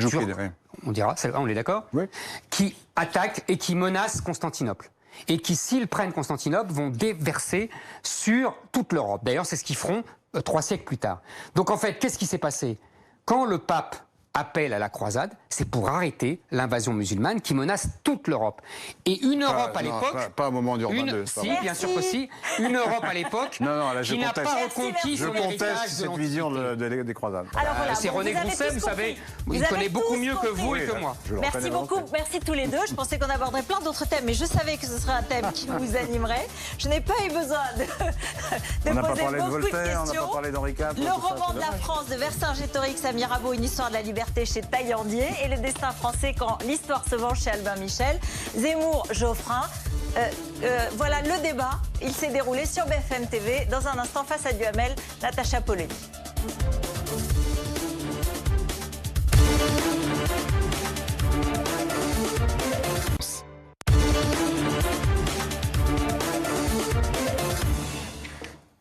on dira, on est d'accord,
oui,
qui attaquent et qui menacent Constantinople. Et qui, s'ils prennent Constantinople, vont déverser sur toute l'Europe. D'ailleurs, c'est ce qu'ils feront 3 siècles plus tard. Donc en fait, qu'est-ce qui s'est passé? Quand le pape appelle à la croisade, c'est pour arrêter l'invasion musulmane qui menace toute l'Europe. Et une Europe à l'époque...
Pas au moment d'Urbain II.
Si, bien sûr que si. Une Europe à l'époque qui n'a pas reconquis son héritage.
Je conteste cette vision des croisades.
Alors voilà,
c'est René Grousset, vous savez, il connaît beaucoup mieux que vous et que moi.
Merci beaucoup, merci tous les deux. Je pensais qu'on aborderait plein d'autres thèmes, mais je savais que ce serait un thème qui vous animerait. Je n'ai pas eu besoin de poser beaucoup de questions.
On n'a pas parlé d'Henri IV.
Le roman de la France de Vercingétorix à Mirabeau, une histoire de la liberté chez Taillandier, et le destin français quand l'histoire se venge chez Albin Michel. Zemmour, Geoffrin. Voilà le débat. Il s'est déroulé sur BFM TV. Dans un instant, face à Duhamel, Natacha Polony.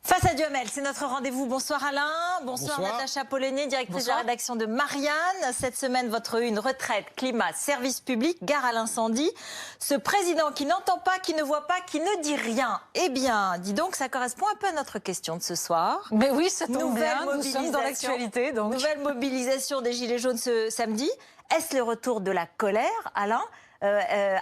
Face à Duhamel, c'est notre rendez-vous. Bonsoir Alain, bonsoir Natacha Polony, directrice de la rédaction de Marianne. Cette semaine, votre une, retraite, climat, service public, gare à l'incendie. Ce président qui n'entend pas, qui ne voit pas, qui ne dit rien. Eh bien, dis donc, ça correspond un peu à notre question de ce soir.
Mais oui, ça tombe bien, nous sommes dans l'actualité. Donc.
Nouvelle mobilisation des Gilets jaunes ce samedi. Est-ce le retour de la colère, Alain?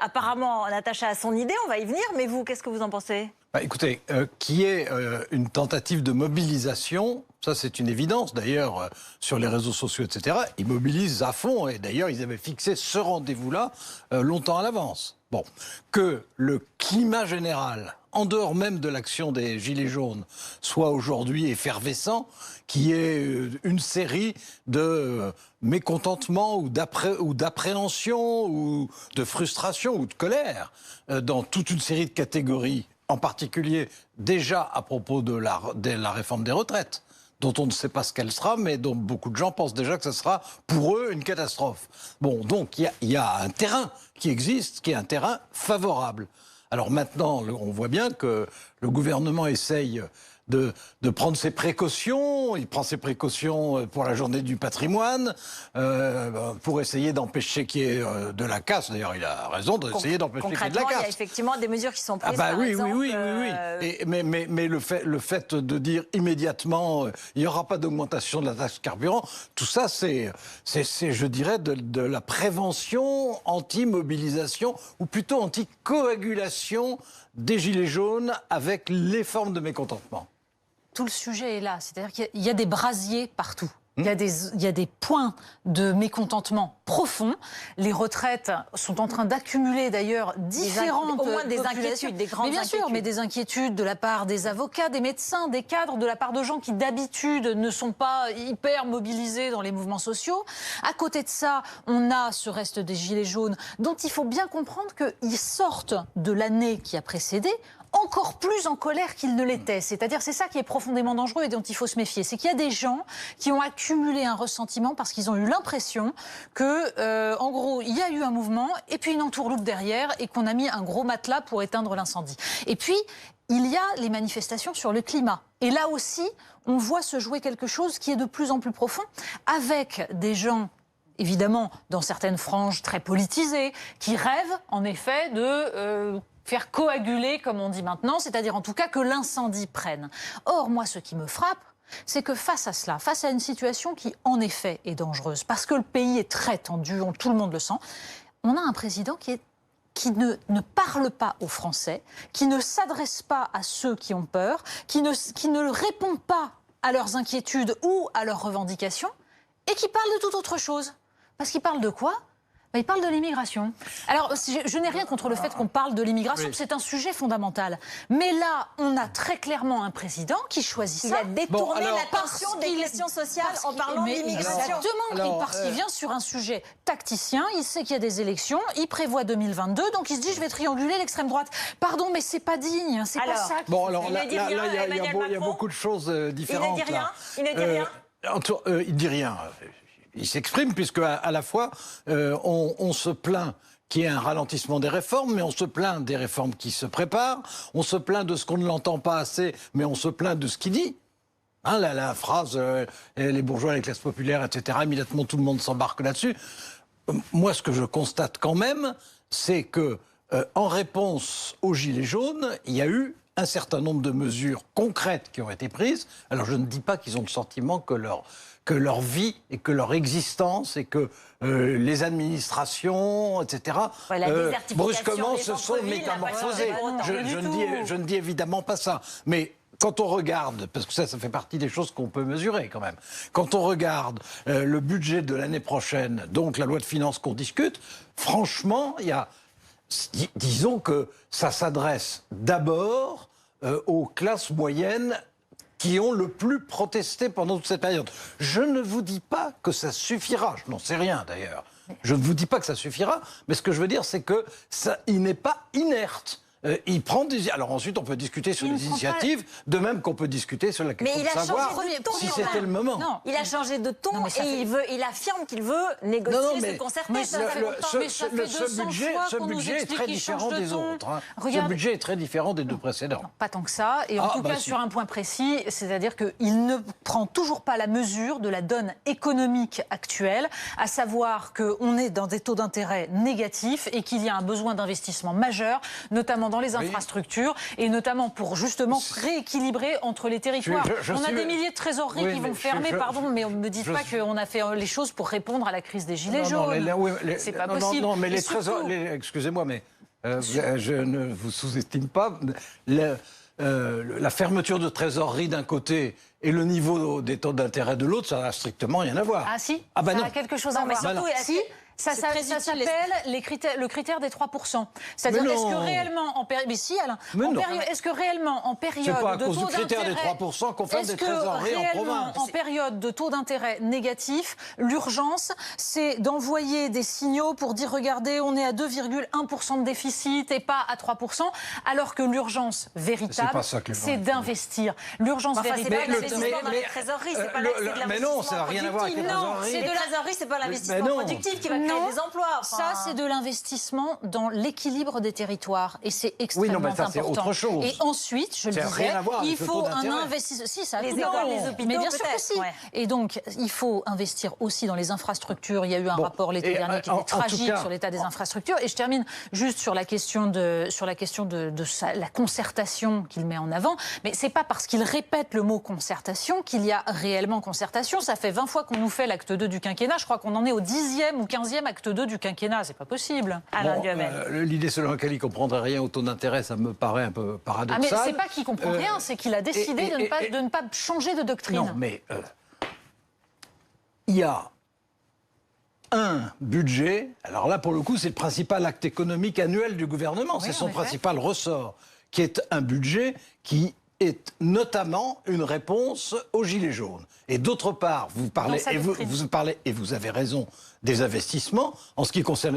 Apparemment, Natacha a son idée, on va y venir, mais vous, qu'est-ce que vous en pensez?
Écoutez, qui est une tentative de mobilisation, ça c'est une évidence. D'ailleurs, sur les réseaux sociaux, etc., ils mobilisent à fond. Et d'ailleurs, ils avaient fixé ce rendez-vous-là longtemps à l'avance. Bon, que le climat général, en dehors même de l'action des Gilets jaunes, soit aujourd'hui effervescent, qui est une série de mécontentement ou d'appréhension ou de frustration ou de colère dans toute une série de catégories, en particulier déjà à propos de la réforme des retraites, dont on ne sait pas ce qu'elle sera, mais dont beaucoup de gens pensent déjà que ce sera pour eux une catastrophe. Bon, donc il y a un terrain qui existe, qui est un terrain favorable. Alors maintenant, on voit bien que le gouvernement essaye de prendre ses précautions. Il prend ses précautions pour la journée du patrimoine, pour essayer d'empêcher qu'il y ait de la casse. D'ailleurs, il a raison d'essayer d'empêcher qu'il y ait de la casse.
Concrètement, il y a effectivement des mesures qui sont prises,
oui. Mais le fait de dire immédiatement il n'y aura pas d'augmentation de la taxe carburant, tout ça, c'est je dirais, de la prévention anti-mobilisation, ou plutôt anti-coagulation des Gilets jaunes avec les formes de mécontentement.
Tout le sujet est là, c'est-à-dire qu'il y a des brasiers partout. Il y a des points de mécontentement profonds. Les retraites sont en train d'accumuler d'ailleurs différentes
au moins des
populations.
inquiétudes, des grandes
mais bien sûr,
inquiétudes.
mais des inquiétudes de la part des avocats, des médecins, des cadres, de la part de gens qui d'habitude ne sont pas hyper mobilisés dans les mouvements sociaux. À côté de ça, on a ce reste des Gilets jaunes dont il faut bien comprendre qu'ils sortent de l'année qui a précédé encore plus en colère qu'ils ne l'étaient. C'est-à-dire, c'est ça qui est profondément dangereux et dont il faut se méfier. C'est qu'il y a des gens qui ont accumulé un ressentiment parce qu'ils ont eu l'impression que, en gros, il y a eu un mouvement et puis une entourloupe derrière et qu'on a mis un gros matelas pour éteindre l'incendie. Et puis, il y a les manifestations sur le climat. Et là aussi, on voit se jouer quelque chose qui est de plus en plus profond avec des gens évidemment, dans certaines franges très politisées, qui rêvent, en effet, de faire coaguler, comme on dit maintenant, c'est-à-dire en tout cas que l'incendie prenne. Or, moi, ce qui me frappe, c'est que face à cela, face à une situation qui, en effet, est dangereuse, parce que le pays est très tendu, tout le monde le sent, on a un président qui ne parle pas aux Français, qui ne s'adresse pas à ceux qui ont peur, qui ne répond pas à leurs inquiétudes ou à leurs revendications, et qui parle de toute autre chose. Parce qu'il parle de quoi ? Il parle de l'immigration. Alors, je n'ai rien contre le fait qu'on parle de l'immigration, c'est un sujet fondamental. Mais là, on a très clairement un président qui choisit ça.
Il a détourné l'attention des questions sociales en parlant d'immigration.
Exactement, parce qu'il vient sur un sujet tacticien, il sait qu'il y a des élections, il prévoit 2022, donc il se dit je vais trianguler l'extrême droite. Pardon, mais c'est pas digne, c'est pas ça.
Bon, alors là, il y a beaucoup de choses différentes.
Il ne dit rien. Il ne dit rien.
Il dit rien. Il s'exprime puisque à la fois on se plaint qu'il y ait un ralentissement des réformes, mais on se plaint des réformes qui se préparent, on se plaint de ce qu'on ne l'entend pas assez, mais on se plaint de ce qu'il dit. Hein, la phrase les bourgeois, les classes populaires, etc., immédiatement tout le monde s'embarque là-dessus. Moi, ce que je constate quand même, c'est que en réponse aux Gilets jaunes, il y a eu un certain nombre de mesures concrètes qui ont été prises. Alors je ne dis pas qu'ils ont le sentiment que leur vie et que leur existence et que les administrations, etc., brusquement se sont métamorphosées. Je ne dis évidemment pas ça. Mais quand on regarde, parce que ça fait partie des choses qu'on peut mesurer quand même, quand on regarde le budget de l'année prochaine, donc la loi de finances qu'on discute, franchement, il y a... Disons que ça s'adresse d'abord aux classes moyennes qui ont le plus protesté pendant toute cette période. Je ne vous dis pas que ça suffira, je n'en sais rien d'ailleurs. Je ne vous dis pas que ça suffira, mais ce que je veux dire, c'est que il n'est pas inerte. Il prend des... Alors ensuite, on peut discuter sur les initiatives, de même qu'on peut discuter sur la question de savoir si c'était le moment.
Non, il a changé de ton et il affirme qu'il veut négocier, se concerter.
Mais ce budget est très différent des autres. Ce budget est très différent des deux précédents.
Non, pas tant que ça. Et en tout cas, sur un point précis, c'est-à-dire qu'il ne prend toujours pas la mesure de la donne économique actuelle, à savoir qu'on est dans des taux d'intérêt négatifs et qu'il y a un besoin d'investissement majeur, notamment dans les infrastructures et notamment pour justement rééquilibrer entre les territoires. On a des milliers de trésoreries qui vont fermer, pardon, mais on ne me dit pas qu'on a fait les choses pour répondre à la crise des Gilets jaunes. C'est pas possible.
Non, mais les trésoreries... Excusez-moi, mais je ne vous sous-estime pas. La fermeture de trésorerie d'un côté et le niveau des taux d'intérêt de l'autre, ça n'a strictement rien à voir.
Ah si,
ça
a quelque chose à voir.
Mais surtout,
ça s'appelle le critère des 3%. C'est-à-dire, est-ce que réellement en période... Mais si, Alain. Est-ce que réellement en période de taux d'intérêt...
C'est pas à cause du critère des 3% qu'on fait des trésoreries en province.
En période de taux d'intérêt négatif, l'urgence, c'est d'envoyer des signaux pour dire, regardez, on est à 2,1% de déficit et pas à 3%, alors que l'urgence véritable, c'est d'investir. L'urgence véritable...
C'est pas l'investissement dans les trésoreries, c'est pas l'investissement.
Mais non, ça n'a rien à voir avec les trésoreries.
Les trésoreries, c'est pas l'investissement productif qui va créer des emplois.
Ça, c'est de l'investissement dans l'équilibre des territoires. Et c'est extrêmement important.
C'est autre chose.
Et ensuite, je le disais, il faut un investissement... Si, ça a
les
tout
écoles,
à
les hôpitaux,
mais bien sûr que
peut-être.
si.
Ouais.
Et donc, il faut investir aussi dans les infrastructures. Il y a eu un rapport l'été dernier qui était tragique sur l'état des infrastructures. Et je termine juste sur la question de la concertation qu'il met en avant. Mais c'est pas parce qu'il répète le mot concertation qu'il y a réellement concertation. Ça fait 20 fois qu'on nous fait l'acte 2 du quinquennat. Je crois qu'on en est au 10e ou 15e acte 2 du quinquennat. C'est pas possible.
Alain Duhamel.
L'idée selon laquelle il ne comprendrait rien au taux d'intérêt, ça me paraît un peu paradoxal.
Ah mais c'est pas qu'il comprend rien, c'est qu'il a décidé de ne pas changer de doctrine.
Non, mais il y a un budget, alors là pour le coup c'est le principal acte économique annuel du gouvernement, c'est son principal ressort, qui est un budget qui est notamment une réponse aux Gilets jaunes. Et d'autre part, vous parlez, et vous avez raison, des investissements. En ce qui concerne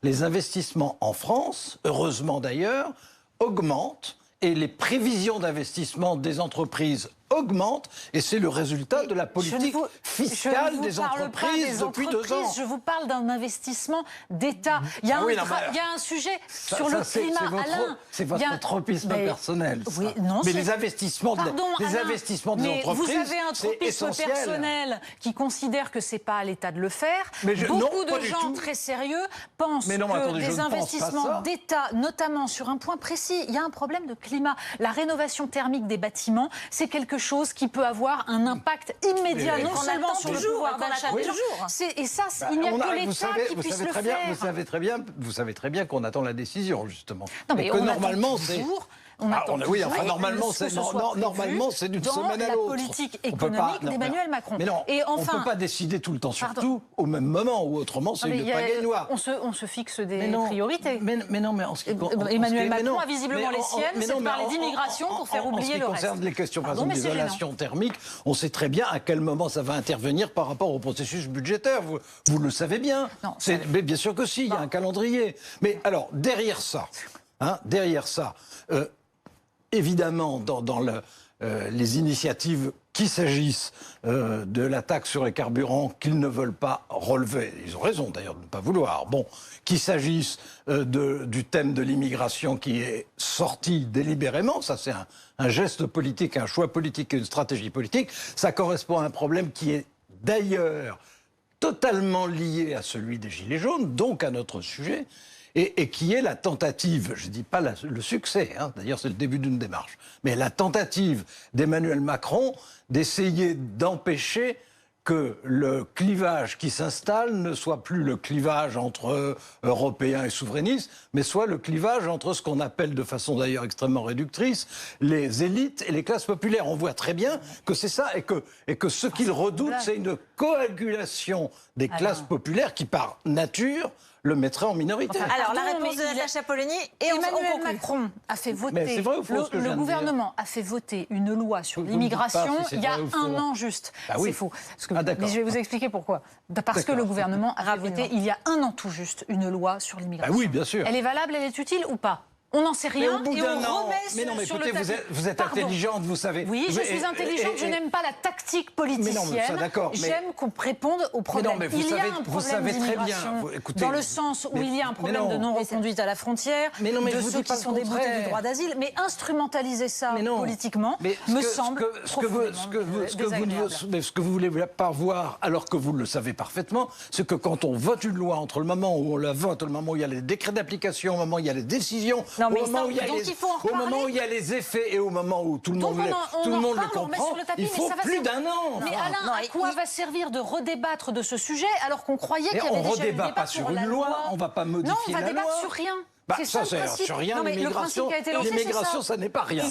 les investissements en France, heureusement d'ailleurs, augmentent, et les prévisions d'investissement des entreprises augmentent, et c'est le résultat de la politique fiscale des entreprises depuis 2 ans.
Je vous parle d'un investissement d'État. Il y a un sujet sur le climat, Alain.
C'est votre tropisme personnel. Ça.
Oui, non,
mais les investissements, des entreprises,
vous avez un tropisme personnel qui considère que c'est pas à l'État de le faire. Beaucoup de gens très sérieux pensent que des investissements d'État, notamment sur un point précis, il y a un problème de climat. La rénovation thermique des bâtiments, c'est quelque chose qui peut avoir un impact immédiat, non seulement sur le pouvoir d'achat des gens. Et ça, il n'y a que l'État qui puisse le faire.
Vous savez très bien qu'on attend la décision, justement.
Non, mais
que normalement, c'est...
Normalement,
c'est d'une semaine à l'autre.
Dans la politique économique d'Emmanuel Macron.
Mais non, on ne peut pas décider tout le temps sur tout au même moment, ou autrement c'est une pagaille noire.
On se fixe des priorités.
Mais non, mais en ce qui concerne...
Emmanuel Macron a visiblement les siennes, c'est de parler d'immigration pour faire oublier le reste.
En ce qui concerne les questions, par exemple, d'isolation thermique, on sait très bien à quel moment ça va intervenir par rapport au processus budgétaire. Vous le savez bien. Mais bien sûr que si, il y a un calendrier. Mais alors, derrière ça... Évidemment, dans les initiatives, qu'il s'agisse de la taxe sur les carburants qu'ils ne veulent pas relever, ils ont raison d'ailleurs de ne pas vouloir, qu'il s'agisse du thème de l'immigration qui est sorti délibérément, ça c'est un geste politique, un choix politique, une stratégie politique, ça correspond à un problème qui est d'ailleurs totalement lié à celui des Gilets jaunes, donc à notre sujet, et qui est la tentative, je ne dis pas le succès, d'ailleurs c'est le début d'une démarche, mais la tentative d'Emmanuel Macron d'essayer d'empêcher que le clivage qui s'installe ne soit plus le clivage entre Européens et souverainistes, mais soit le clivage entre ce qu'on appelle de façon d'ailleurs extrêmement réductrice les élites et les classes populaires. On voit très bien que c'est ça, et que ce qu'il redoute, c'est une coagulation des classes populaires qui, par nature, le mettrait en minorité.
Alors, la réponse de Natacha Polony, et
Emmanuel Macron a fait voter, le gouvernement a fait voter une loi sur l'immigration il y a 1 an juste. C'est faux. Mais je vais vous expliquer pourquoi. Parce que le gouvernement a voté il y a 1 an tout juste une loi sur l'immigration.
Oui, bien sûr.
Elle est valable, elle est utile ou pas? On n'en sait rien et on remet sur le tapis.
Vous êtes intelligente, vous savez.
Oui, je suis intelligente, je n'aime pas la tactique politicienne. J'aime qu'on réponde au problème. Il y a un problème d'immigration dans le sens où il y a un problème de non-reconduite à la frontière, de ceux qui sont déboutés du droit d'asile, mais instrumentaliser ça politiquement me semble désagréable.
Ce que vous voulez pas voir, alors que vous le savez parfaitement, c'est que quand on vote une loi, entre le moment où on la vote, le moment où il y a les décrets d'application, au moment où il y a les décisions, au moment où il y a les effets et au moment où tout le monde le comprend, il faut plus d'1 an.
Mais Alain, à quoi va servir de redébattre de ce sujet alors qu'on croyait qu'il y avait déjà eu débat?
On ne redébat pas sur une loi, on ne va pas modifier la loi.
Non, on va débattre sur rien.
Ça, c'est sur rien, l'immigration, ça n'est pas rien.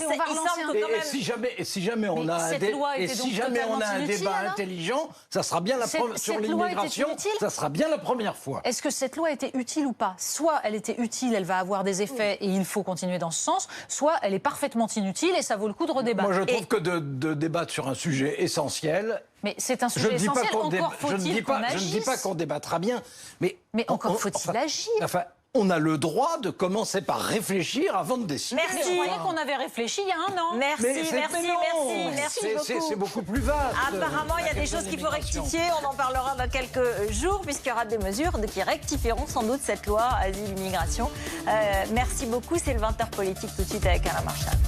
Et si jamais on a un débat intelligent, ça sera bien sur l'immigration, ça sera bien la première fois.
Est-ce que cette loi était utile ou pas? Soit elle était utile, elle va avoir des effets et il faut continuer dans ce sens, soit elle est parfaitement inutile et ça vaut le coup de redébattre.
Moi, je trouve que de débattre sur un sujet essentiel...
Mais c'est un sujet essentiel, encore faut-il qu'on agisse.
Je ne dis pas qu'on débattra bien, mais
encore faut-il agir.
On a le droit de commencer par réfléchir avant de décider.
Merci. Je croyais qu'on avait réfléchi il y a 1 an.
Merci beaucoup.
C'est beaucoup plus vaste.
Apparemment, il y a des choses qu'il faut rectifier. On en parlera dans quelques jours, puisqu'il y aura des mesures qui rectifieront sans doute cette loi asile-immigration. Merci beaucoup. C'est le 20h politique tout de suite avec Alain Marchal.